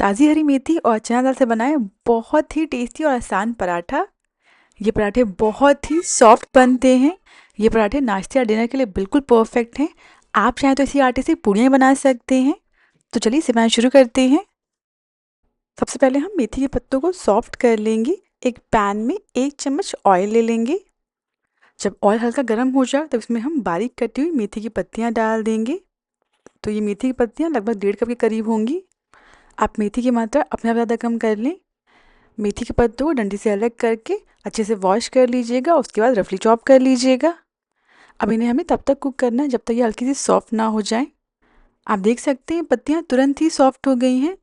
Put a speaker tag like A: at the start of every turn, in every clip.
A: ताज़ी हरी मेथी और चना दाल से बनाए बहुत ही टेस्टी और आसान पराठा। ये पराठे बहुत ही सॉफ्ट बनते हैं। ये पराठे नाश्ते या डिनर के लिए बिल्कुल परफेक्ट हैं। आप चाहें तो इसी आटे से पूड़ियाँ बना सकते हैं। तो चलिए इसे बनाना शुरू करते हैं। सबसे पहले हम मेथी के पत्तों को सॉफ्ट कर लेंगे। एक पैन में 1 चम्मच ऑयल ले लेंगे। जब ऑयल हल्का गर्म हो जाए तब इसमें हम बारीक कटी हुई मेथी की पत्तियाँ डाल देंगे। तो ये मेथी की पत्तियाँ लगभग 1.5 कप के करीब होंगी। आप मेथी की मात्रा अपने आप ज़्यादा कम कर लें। मेथी के पत्तों को डंडी से अलग करके अच्छे से वॉश कर लीजिएगा। उसके बाद रफली चॉप कर लीजिएगा। अब इन्हें हमें तब तक कुक करना है जब तक ये हल्की सी सॉफ्ट ना हो जाए। आप देख सकते हैं पत्तियाँ तुरंत ही सॉफ्ट हो गई हैं।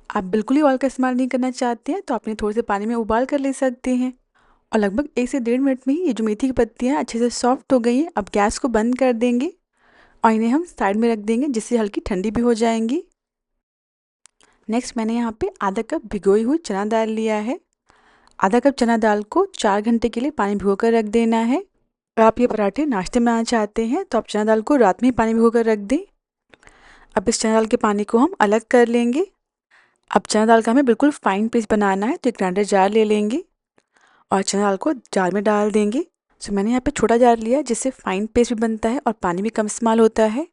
A: आप बिल्कुल ही ऑयल का इस्तेमाल नहीं करना चाहते हैं तो आप इन्हें थोड़े से पानी में उबाल कर ले सकते हैं। और लगभग 1 से 1.5 मिनट में ही ये जो मेथी की पत्तियाँ अच्छे से सॉफ्ट हो गई हैं। अब गैस को बंद कर देंगे और इन्हें हम साइड में रख देंगे जिससे हल्की ठंडी भी हो जाएंगी। नेक्स्ट मैंने यहाँ पे आधा कप भिगोई हुई चना दाल लिया है। आधा कप चना दाल को 4 घंटे के लिए पानी भिगो कर रख देना है। अगर आप ये पराठे नाश्ते में बनाना चाहते हैं तो आप चना दाल को रात में ही पानी भिगो कर रख दें। अब इस चना दाल के पानी को हम अलग कर लेंगे। अब चना दाल का हमें बिल्कुल फाइन पेस्ट बनाना है तो एक ग्राइंडर जार ले लेंगे और चना दाल को जार में डाल देंगे। सो मैंने यहाँ पे छोटा जार लिया है जिससे फाइन पेस्ट भी बनता है और पानी भी कम इस्तेमाल होता है।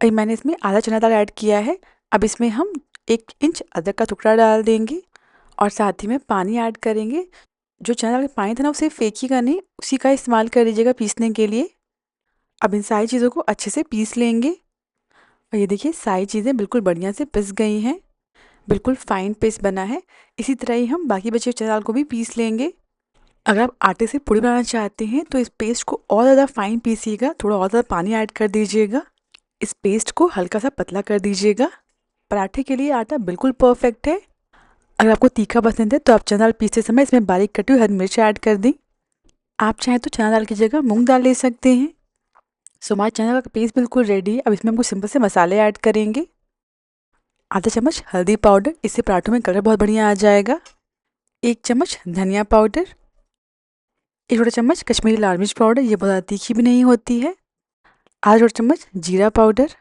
A: अभी मैंने इसमें आधा चना दाल ऐड किया है। अब इसमें हम 1 इंच अदरक का टुकड़ा डाल देंगे और साथ ही में पानी ऐड करेंगे। जो चना दाल का पानी था ना उसे फेंकिएगा नहीं, उसी का इस्तेमाल कर लीजिएगा पीसने के लिए। अब इन सारी चीज़ों को अच्छे से पीस लेंगे और ये देखिए सारी चीज़ें बिल्कुल बढ़िया से पिस गई हैं। बिल्कुल फाइन पेस्ट बना है। इसी तरह ही हम बाकी बचे हुए चना दाल को भी पीस लेंगे। अगर आप आटे से पूड़ी बनाना चाहते हैं तो इस पेस्ट को और ज़्यादा फाइन पीसिएगा, थोड़ा और ज़्यादा पानी ऐड कर दीजिएगा। इस पेस्ट को हल्का सा पतला कर दीजिएगा। पराठे के लिए आटा बिल्कुल परफेक्ट है। अगर आपको तीखा पसंद है तो आप चना दाल पीसते समय इसमें बारीक कटी हुई हरी मिर्च ऐड कर दें। आप चाहें तो चना दाल की जगह मूंग दाल ले सकते हैं। सो हमारा चना दाल का पेस्ट बिल्कुल रेडी है। अब इसमें हम कुछ सिंपल से मसाले ऐड करेंगे। आधा चम्मच हल्दी पाउडर, इससे पराठों में कलर बहुत बढ़िया आ जाएगा। 1 चम्मच धनिया पाउडर। 1 छोटा चम्मच कश्मीरी लाल मिर्च पाउडर, ये बहुत ज़्यादा तीखी भी नहीं होती है। आधा छोटा चम्मच जीरा पाउडर।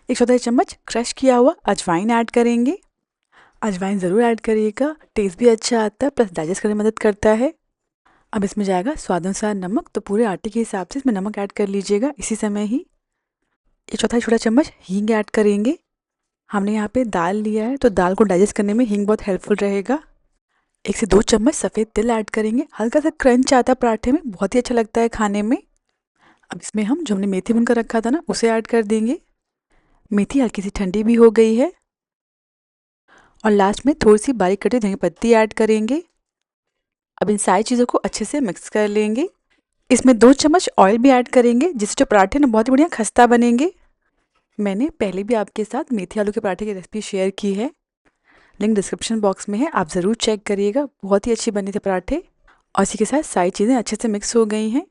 A: 1 चौथाई चम्मच क्रश किया हुआ अजवाइन ऐड करेंगे। अजवाइन ज़रूर ऐड करिएगा, टेस्ट भी अच्छा आता है प्लस डाइजेस्ट करने में मदद करता है। अब इसमें जाएगा स्वाद अनुसार नमक, तो पूरे आटे के हिसाब से इसमें नमक ऐड कर लीजिएगा इसी समय ही। 1 चौथाई छोटा चम्मच हींग ऐड करेंगे। हमने यहाँ पे दाल लिया है तो दाल को डाइजेस्ट करने में हींग बहुत हेल्पफुल रहेगा। 1 से 2 चम्मच सफ़ेद तिल ऐड करेंगे। हल्का सा क्रंच आता है पराठे में, बहुत ही अच्छा लगता है खाने में। अब इसमें हम जो हमने मेथी भूनकर रखा था ना उसे ऐड कर देंगे। मेथी हल्की सी ठंडी भी हो गई है। और लास्ट में थोड़ी सी बारीक कटी धनिया पत्ती ऐड करेंगे। अब इन सारी चीज़ों को अच्छे से मिक्स कर लेंगे। इसमें 2 चम्मच ऑयल भी ऐड करेंगे जिससे जो पराठे ना बहुत ही बढ़िया खस्ता बनेंगे। मैंने पहले भी आपके साथ मेथी आलू के पराठे की रेसिपी शेयर की है, लिंक डिस्क्रिप्शन बॉक्स में है, आप ज़रूर चेक करिएगा। बहुत ही अच्छी बने थे पराठे। और इसी के साथ सारी चीज़ें अच्छे से मिक्स हो गई हैं।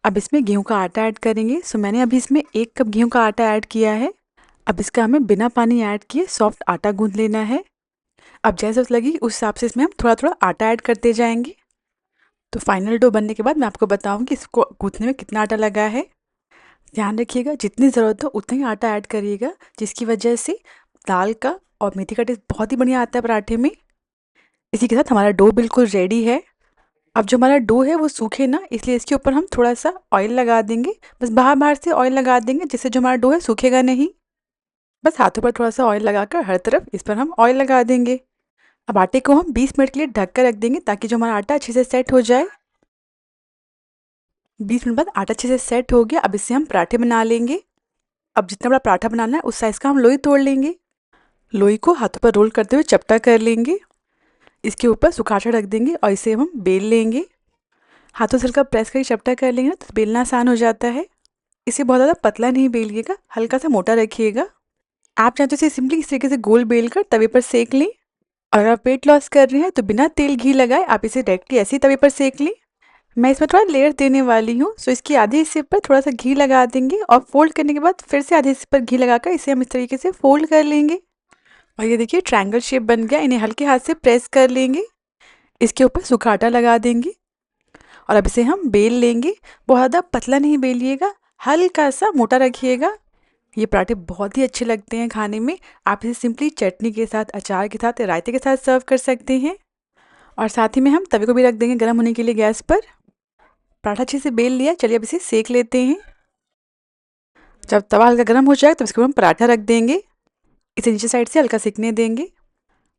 A: अब इसमें गेहूं का आटा ऐड करेंगे। सो मैंने अभी इसमें 1 कप गेहूं का आटा ऐड किया है। अब इसका हमें बिना पानी ऐड किए सॉफ्ट आटा गूंथ लेना है। अब जैसे लगी उस हिसाब से इसमें हम थोड़ा थोड़ा आटा ऐड करते जाएंगे। तो फाइनल डो बनने के बाद मैं आपको बताऊंगी कि इसको गूंथने में कितना आटा लगा है। ध्यान रखिएगा जितनी ज़रूरत हो उतना ही आटा ऐड करिएगा, जिसकी वजह से दाल का और मेथी का टेस्ट बहुत ही बढ़िया आता है पराठे में। इसी के साथ हमारा डो बिल्कुल रेडी है। अब जो हमारा डो है वो सूखे ना, इसलिए इसके ऊपर हम थोड़ा सा ऑयल लगा देंगे। बस बाहर बाहर से ऑयल लगा देंगे जिससे जो हमारा डो है सूखेगा नहीं। बस हाथों पर थोड़ा सा ऑयल लगाकर हर तरफ इस पर हम ऑयल लगा देंगे। अब आटे को हम 20 मिनट के लिए ढक कर रख देंगे ताकि जो हमारा आटा अच्छे से सेट हो जाए। 20 मिनट बाद आटा अच्छे से सेट हो गया। अब इससे हम पराठे बना लेंगे। अब जितना बड़ा पराठा बनाना है उस साइज़ का हम लोई तोड़ लेंगे। लोई को हाथों पर रोल करते हुए चपटा कर लेंगे। इसके ऊपर सूखा आटा रख देंगे और इसे हम बेल लेंगे। हाथों से हल्का प्रेस करके चपटा कर लेंगे ना तो बेलना आसान हो जाता है। इसे बहुत ज़्यादा पतला नहीं बेलिएगा, हल्का सा मोटा रखिएगा। आप चाहते तो इसे सिंपली इस तरीके से गोल बेल कर तवे पर सेक लें। और अगर आप वेट लॉस कर रहे हैं तो बिना तेल घी लगाए आप इसे डायरेक्टली ऐसे ही तवे पर सेक लें। मैं इसमें थोड़ा लेयर देने वाली हूँ, सो इसकी आधे हिस्से पर थोड़ा सा घी लगा देंगे और फोल्ड करने के बाद फिर से आधे हिस्से पर घी लगाकर इसे हम इस तरीके से फोल्ड कर लेंगे। और ये देखिए ट्रायंगल शेप बन गया। इन्हें हल्के हाथ से प्रेस कर लेंगे। इसके ऊपर सूखा आटा लगा देंगे और अब इसे हम बेल लेंगे। बहुत ज़्यादा पतला नहीं बेलिएगा, हल्का सा मोटा रखिएगा। ये पराठे बहुत ही अच्छे लगते हैं खाने में। आप इसे सिंपली चटनी के साथ, अचार के साथ, रायते के साथ सर्व कर सकते हैं। और साथ ही में हम तवे को भी रख देंगे गर्म होने के लिए गैस पर। पराठा अच्छे से बेल लिया, चलिए अब इसे सेक लेते हैं। जब तवा हल्का गर्म हो जाए तो इसके ऊपर हम पराठा रख देंगे। इसे नीचे साइड से हल्का सेकने देंगे।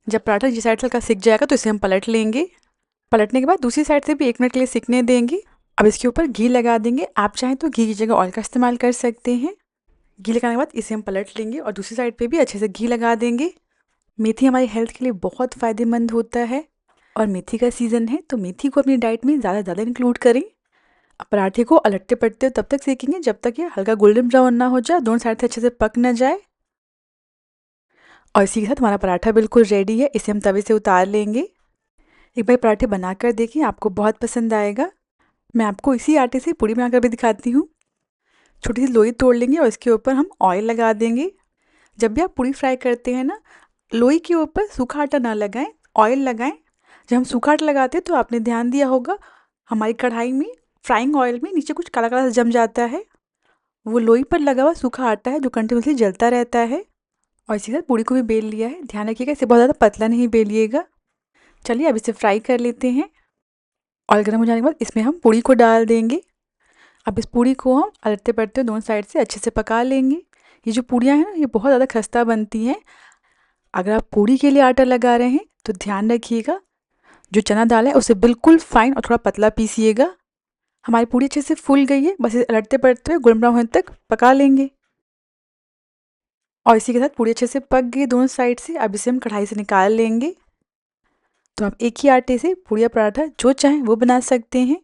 A: जब पराठा नीचे साइड से हल्का सिक जाएगा तो इसे हम पलट लेंगे। पलटने के बाद दूसरी साइड से भी 1 मिनट के लिए सिकने देंगे। अब इसके ऊपर घी लगा देंगे। आप चाहें तो घी की जगह ऑयल का इस्तेमाल कर सकते हैं। घी लगाने के बाद इसे हम पलट लेंगे और दूसरी साइड पे भी अच्छे से घी लगा देंगे। मेथी हमारी हेल्थ के लिए बहुत फ़ायदेमंद होता है और मेथी का सीज़न है तो मेथी को अपनी डाइट में ज़्यादा इंक्लूड करें। पराठे को अलटते पलटते तब तक सेकेंगे जब तक ये हल्का गोल्डन ब्राउन ना हो जाए, दोनों साइड से अच्छे से पक ना जाए। और इसी के साथ हमारा पराठा बिल्कुल रेडी है। इसे हम तवे से उतार लेंगे। एक बार पराठे बनाकर देखिए, आपको बहुत पसंद आएगा। मैं आपको इसी आटे से पूड़ी बनाकर भी दिखाती हूँ। छोटी सी लोई तोड़ लेंगे और इसके ऊपर हम ऑयल लगा देंगे। जब भी आप पूड़ी फ्राई करते हैं ना, लोई के ऊपर सूखा आटा ना लगाएं, ऑयल लगाएं। जब हम सूखा आटा लगाते हैं तो आपने ध्यान दिया होगा हमारी कढ़ाई में फ्राइंग ऑयल में नीचे कुछ काला काला जम जाता है। वो लोई पर लगा हुआ सूखा आटा है जो कंटिन्यूसली जलता रहता है। और इसी के साथ पूड़ी को भी बेल लिया है। ध्यान रखिएगा इसे बहुत ज़्यादा पतला नहीं बेलिएगा। चलिए अब इसे फ्राई कर लेते हैं। ऑयल गर्म हो जाने के बाद इसमें हम पूड़ी को डाल देंगे। अब इस पूड़ी को हम अलटते पलटते दोनों साइड से अच्छे से पका लेंगे। ये जो पूड़ियाँ हैं ना, ये बहुत ज़्यादा खस्ता बनती हैं। अगर आप पूड़ी के लिए आटा लगा रहे हैं तो ध्यान रखिएगा जो चना दाल है उसे बिल्कुल फाइन और थोड़ा पतला पीसिएगा। हमारी पूड़ी अच्छे से फूल गई है, बस इसे अलटते पलटते हुए गोल्डन ब्राउन होने तक पका लेंगे। और इसी के साथ पूड़ी अच्छे से पक गई दोनों साइड से। अब इसे हम कढ़ाई से निकाल लेंगे। तो आप एक ही आटे से पूड़िया पराठा जो चाहें वो बना सकते हैं।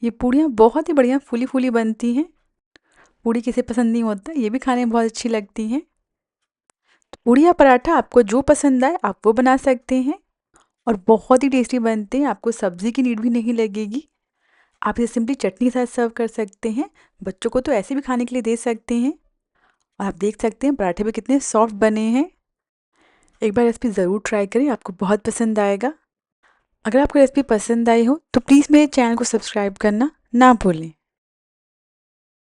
A: ये पूड़ियाँ बहुत ही बढ़िया फूली फूली बनती हैं। पूड़ी किसे पसंद नहीं होता, ये भी खाने में बहुत अच्छी लगती हैं। तो पूड़ी या पराठा आपको जो पसंद आए आप वो बना सकते हैं और बहुत ही टेस्टी बनते हैं। आपको सब्ज़ी की नीड भी नहीं लगेगी। आप इसे सिंपली चटनी के साथ सर्व कर सकते हैं। बच्चों को तो ऐसे भी खाने के लिए दे सकते हैं। और आप देख सकते हैं पराठे भी कितने सॉफ्ट बने हैं। एक बार रेसिपी ज़रूर ट्राई करें, आपको बहुत पसंद आएगा। अगर आपको रेसिपी पसंद आई हो तो प्लीज़ मेरे चैनल को सब्सक्राइब करना ना भूलें।